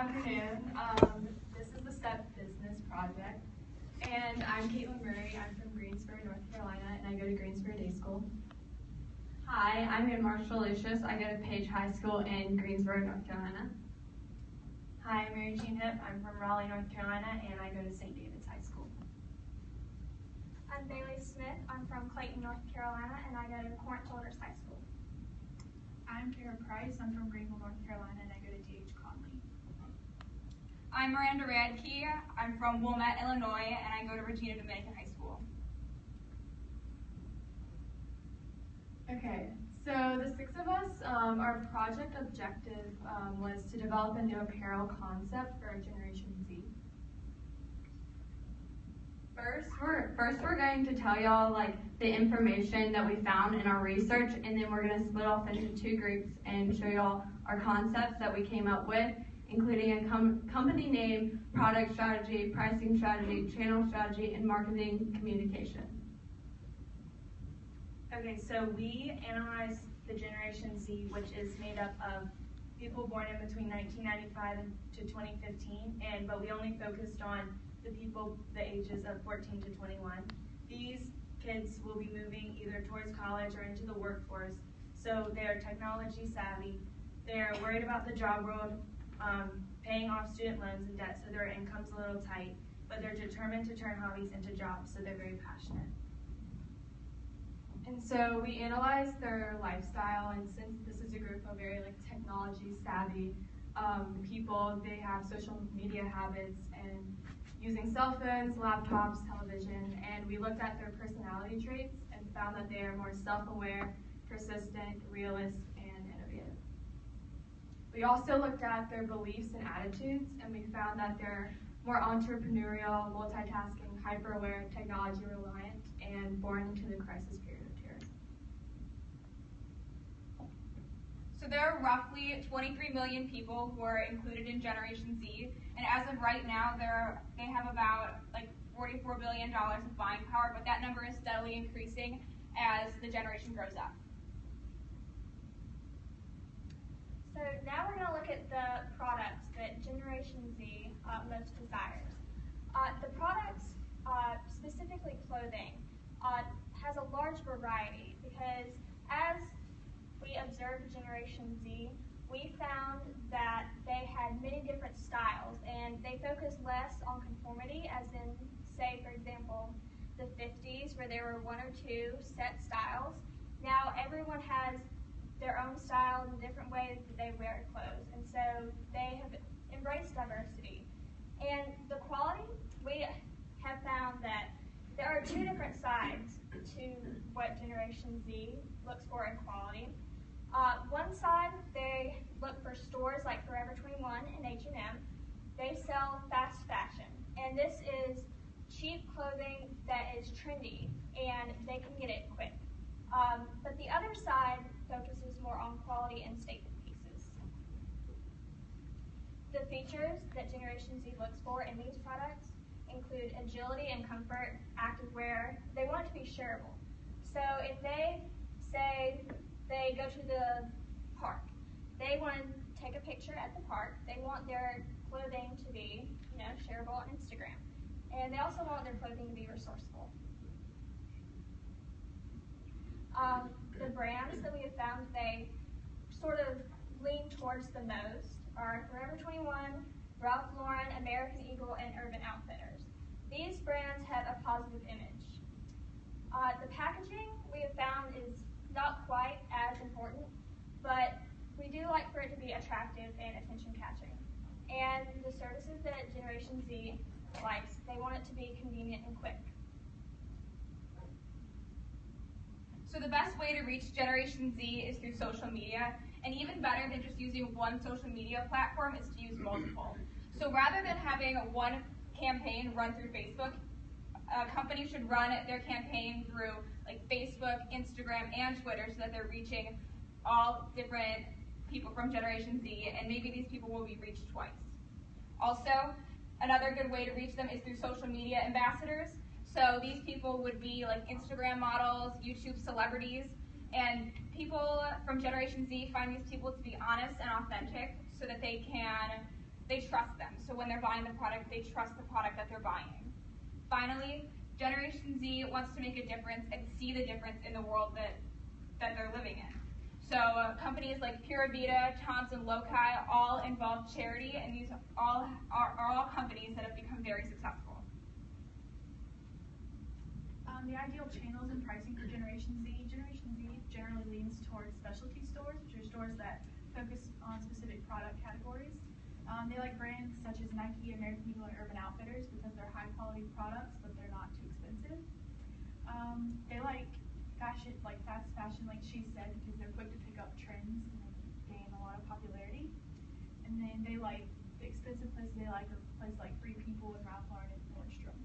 afternoon. This is the STEP Business Project, and I'm Caitlin Murray. I'm from Greensboro, North Carolina, and I go to Greensboro Day School. Hi, I'm Marshall Lucius. I go to Page High School in Greensboro, North Carolina. Hi, I'm Mary Jean Hipp. I'm from Raleigh, North Carolina, and I go to St. David's High School. I'm Bailey Smith. I'm from Clayton, North Carolina, and I go to Corinth Childers High School. I'm Kara Price. I'm from Greenville, North Carolina, and I go to D.H. Conley. I'm Miranda Radke. I'm from Wilmette, Illinois, and I go to Regina Dominican High School. Okay, so the six of us, our project objective was to develop a new apparel concept for Generation Z. First we're going to tell y'all like the information that we found in our research, and then we're going to split off into two groups and show y'all our concepts that we came up with, including a company name, product strategy, pricing strategy, channel strategy, and marketing communication. Okay, so we analyzed the Generation Z, which is made up of people born in between 1995 to 2015, but we only focused on the people the ages of 14 to 21. These kids will be moving either towards college or into the workforce, so they are technology savvy. They're worried about the job world, paying off student loans and debt, so their income's a little tight, but they're determined to turn hobbies into jobs, so they're very passionate. And so we analyzed their lifestyle, and since this is a group of very technology savvy people, they have social media habits and using cell phones, laptops, television, and we looked at their personality traits and found that they are more self-aware, persistent, realist, and innovative. We also looked at their beliefs and attitudes, and we found that they're more entrepreneurial, multitasking, hyper-aware, technology-reliant, and born into the crisis period of terror. So there are roughly 23 million people who are included in Generation Z, and as of right now, they have about $44 billion of buying power, but that number is steadily increasing as the generation grows up. So now we're going to look at the products that Generation Z most desires. The products, specifically clothing, has a large variety because as we observed Generation Z, we found that they had many different styles and they focused less on conformity, as in, say, for example, the 50s where there were one or two set styles. Now everyone has their own style and different ways that they wear clothes, and so they have embraced diversity. And the quality, we have found that there are two different sides to what Generation Z looks for in quality. One side, they look for stores like Forever 21 and H&M. They sell fast fashion, and this is cheap clothing that is trendy, and they can get it quick. But the other side focuses more on quality and statement pieces. The features that Generation Z looks for in these products include agility and comfort, activewear. They want it to be shareable. So if they say they go to the park, they want to take a picture at the park. They want their clothing to be, shareable on Instagram. And they also want their clothing to be resourceful. The brands that we have found they sort of lean towards the most are Forever 21, Ralph Lauren, American Eagle, and Urban Outfitters. These brands have a positive image. The packaging we have found is not quite as important, but we do like for it to be attractive and attention-catching. And the services that Generation Z likes, they want it to be convenient and quick. So the best way to reach Generation Z is through social media, and even better than just using one social media platform is to use multiple. So rather than having one campaign run through Facebook, a company should run their campaign through Facebook, Instagram, and Twitter so that they're reaching all different people from Generation Z, and maybe these people will be reached twice. Also, another good way to reach them is through social media ambassadors. So these people would be Instagram models, YouTube celebrities, and people from Generation Z find these people to be honest and authentic so that they can they trust them. So when they're buying the product, they trust the product that they're buying. Finally, Generation Z wants to make a difference and see the difference in the world that they're living in. So companies like Pura Vida, Thompson Loci all involve charity, and these all are all companies that have become very successful. The ideal channels and pricing for Generation Z. Generation Z generally leans towards specialty stores, which are stores that focus on specific product categories. They like brands such as Nike, American Eagle, and Urban Outfitters because they're high quality products, but they're not too expensive. They like fashion, like fast fashion, like she said, because they're quick to pick up trends and they gain a lot of popularity. And then they like the expensive places they like are places like Free People and Ralph Lauren and Nordstrom.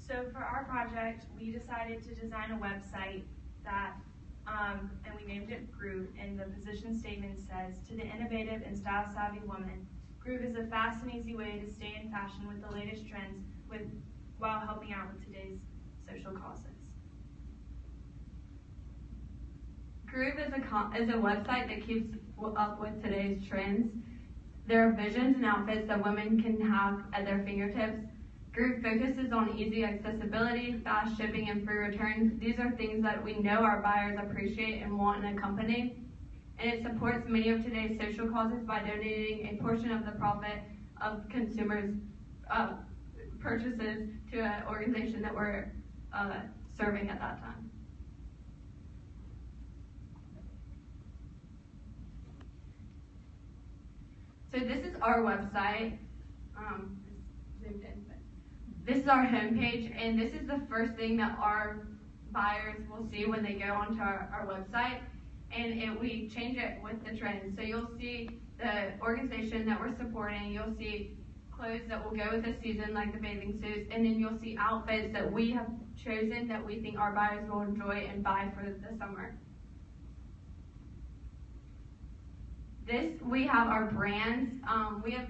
So for our project, we decided to design a website that, and we named it Groove, and the position statement says, to the innovative and style-savvy woman, Groove is a fast and easy way to stay in fashion with the latest trends while helping out with today's social causes. Groove is a website that keeps up with today's trends. There are visions and outfits that women can have at their fingertips. Groove focuses on easy accessibility, fast shipping, and free returns. These are things that we know our buyers appreciate and want in a company. And it supports many of today's social causes by donating a portion of the profit of consumers' purchases to an organization that we're serving at that time. So this is our website. Zoomed in, but this is our homepage, and this is the first thing that our buyers will see when they go onto our website. And we change it with the trends. So you'll see the organization that we're supporting. You'll see clothes that will go with the season, like the bathing suits, and then you'll see outfits that we have chosen that we think our buyers will enjoy and buy for the summer. We have our brands. We have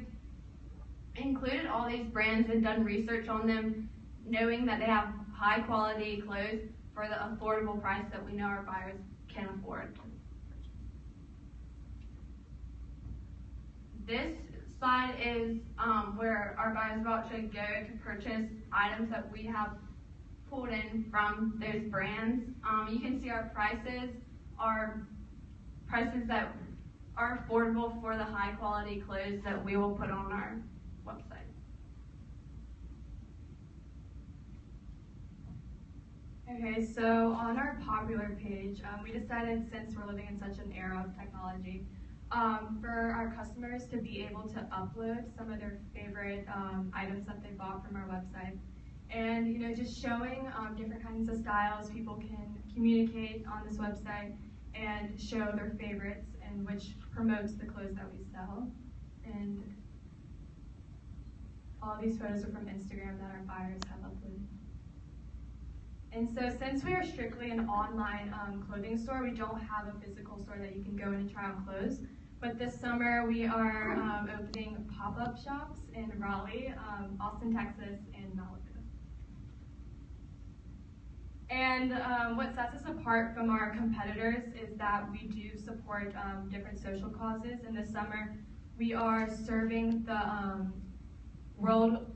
included all these brands and done research on them, knowing that they have high quality clothes for the affordable price that we know our buyers can afford. This slide is where our buyers will actually go to purchase items that we have pulled in from those brands. You can see our prices that are affordable for the high quality clothes that we will put on our website. Okay, so on our popular page, we decided, since we're living in such an era of technology, for our customers to be able to upload some of their favorite items that they bought from our website. And just showing different kinds of styles. People can communicate on this website and show their favorites, and which promotes the clothes that we sell. And all these photos are from Instagram that our buyers have uploaded. And so since we are strictly an online clothing store, we don't have a physical store that you can go in and try on clothes. But this summer we are opening pop-up shops in Raleigh, Austin, Texas, and Malibu. And what sets us apart from our competitors is that we do support different social causes. And this summer we are serving the World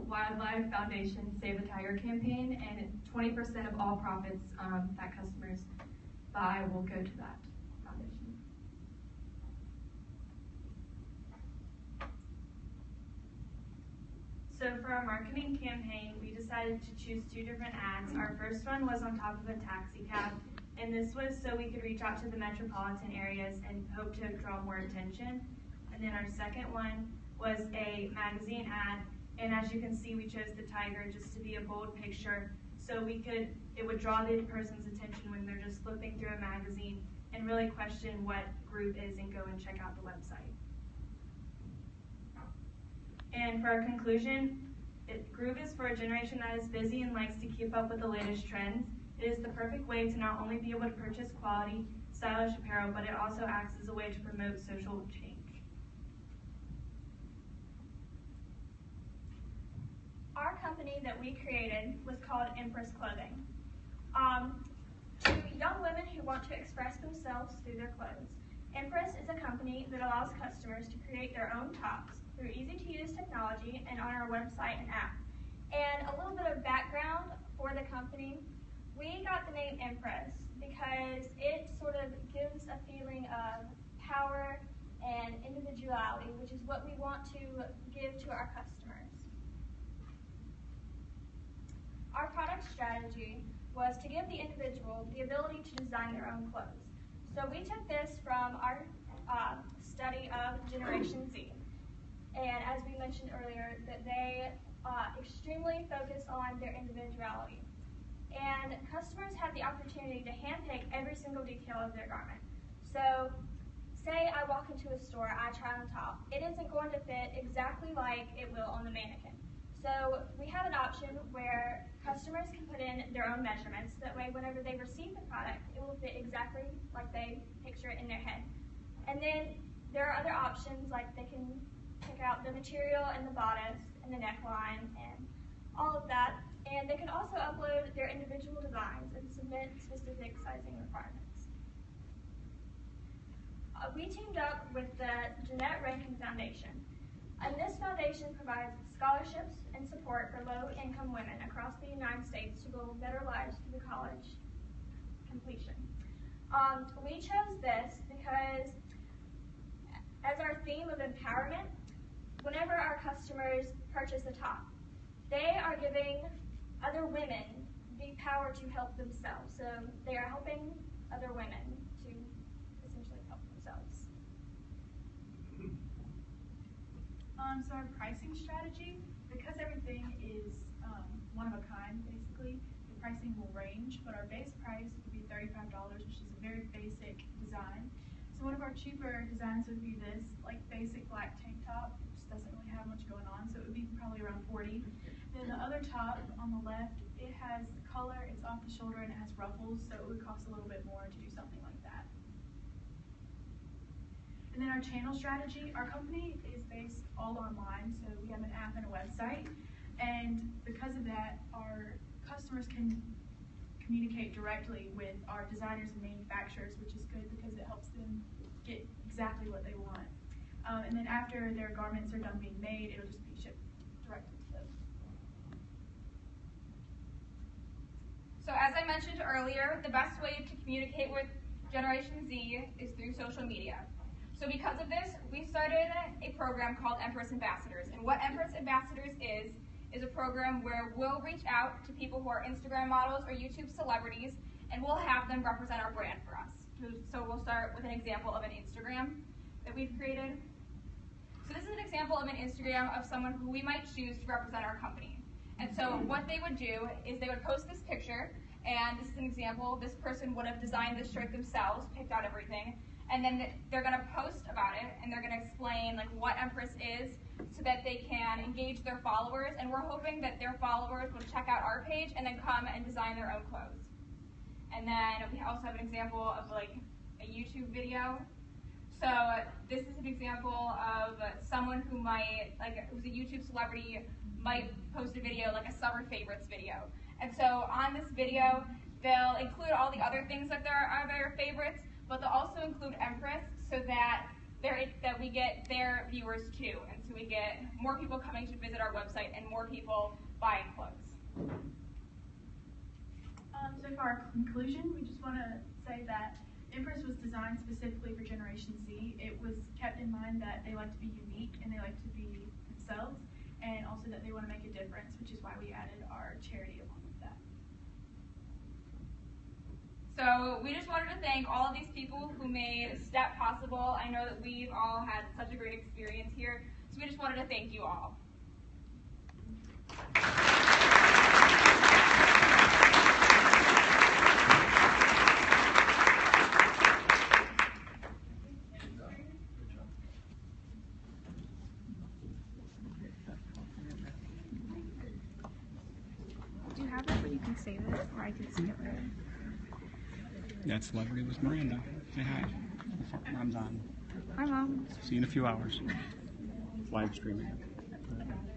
Wildlife Foundation Save the Tiger campaign, and 20% of all profits that customers buy will go to that foundation. So for our marketing campaign, we decided to choose 2 different ads. Our first one was on top of a taxi cab, and this was so we could reach out to the metropolitan areas and hope to draw more attention. And then our second one was a magazine ad, and as you can see, we chose the tiger just to be a bold picture, so it would draw the person's attention when they're just flipping through a magazine and really question what Groove is and go and check out the website. And for our conclusion, Groove is for a generation that is busy and likes to keep up with the latest trends. It is the perfect way to not only be able to purchase quality, stylish apparel, but it also acts as a way to promote social change. Our company that we created was called Empress Clothing. To young women who want to express themselves through their clothes. Empress is a company that allows customers to create their own tops through easy-to-use technology and on our website and app. And a little bit of background for the company. We got the name Empress because it sort of gives a feeling of power and individuality, which is what we want to give to our customers. Our product strategy was to give the individual the ability to design their own clothes. So we took this from our study of Generation Z. And as we mentioned earlier, that they extremely focus on their individuality. And customers have the opportunity to handpick every single detail of their garment. So say I walk into a store, I try on a top. It isn't going to fit exactly like it will on the mannequin. So we have an option where customers can put in their own measurements. That way, whenever they receive the product, it will fit exactly like they picture it in their head. And then there are other options, like they can pick out the material and the bodice and the neckline and all of that. And they can also upload their individual designs and submit specific sizing requirements. We teamed up with the Jeanette Rankin Foundation. And this foundation provides scholarships and support for low-income women across the United States to build better lives through college completion. We chose this because as our theme of empowerment, whenever our customers purchase a top, they are giving other women the power to help themselves. So they are helping other women to essentially help themselves. So our pricing strategy, because everything is one of a kind, basically, the pricing will range, but our base price would be $35, which is a very basic design. So one of our cheaper designs would be this, like basic black tank top, which doesn't really have much going on, so it would be probably around $40. Then the other top on the left, it has color, it's off the shoulder, and it has ruffles, so it would cost a little bit more to do something like that. And then our channel strategy, our company is based all online, so we have an app and a website. And because of that, our customers can communicate directly with our designers and manufacturers, which is good because it helps them get exactly what they want. And then after their garments are done being made, it'll just be shipped directly to them. So as I mentioned earlier, the best way to communicate with Generation Z is through social media. So because of this, we started a program called Empress Ambassadors. And what Empress Ambassadors is a program where we'll reach out to people who are Instagram models or YouTube celebrities, and we'll have them represent our brand for us. So we'll start with an example of an Instagram that we've created. So this is an example of an Instagram of someone who we might choose to represent our company. And so what they would do is they would post this picture, and this is an example. This person would have designed this shirt themselves, picked out everything, and then they're going to post about it, and they're going to explain like what Empress is so that they can engage their followers, and we're hoping that their followers will check out our page and then come and design their own clothes. And then we also have an example of like a YouTube video. So this is an example of someone who might, like who's a YouTube celebrity, might post a video like a summer favorites video. And so on this video, they'll include all the other things that are their favorites, but they'll also include Empress so that we get their viewers too. And so we get more people coming to visit our website and more people buying clothes. So for our conclusion, we just want to say that Empress was designed specifically for Generation Z. It was kept in mind that they like to be unique and they like to be themselves, and also that they want to make a difference, which is why we added our charity along with that. So we just wanted to thank all of these people who made STEP possible. I know that we've all had such a great experience here, so we just wanted to thank you all. Do you have it where you can save it, or I can see it later? That celebrity was Miranda. Say hi. Mom's on. Hi, Mom. See you in a few hours. Live streaming.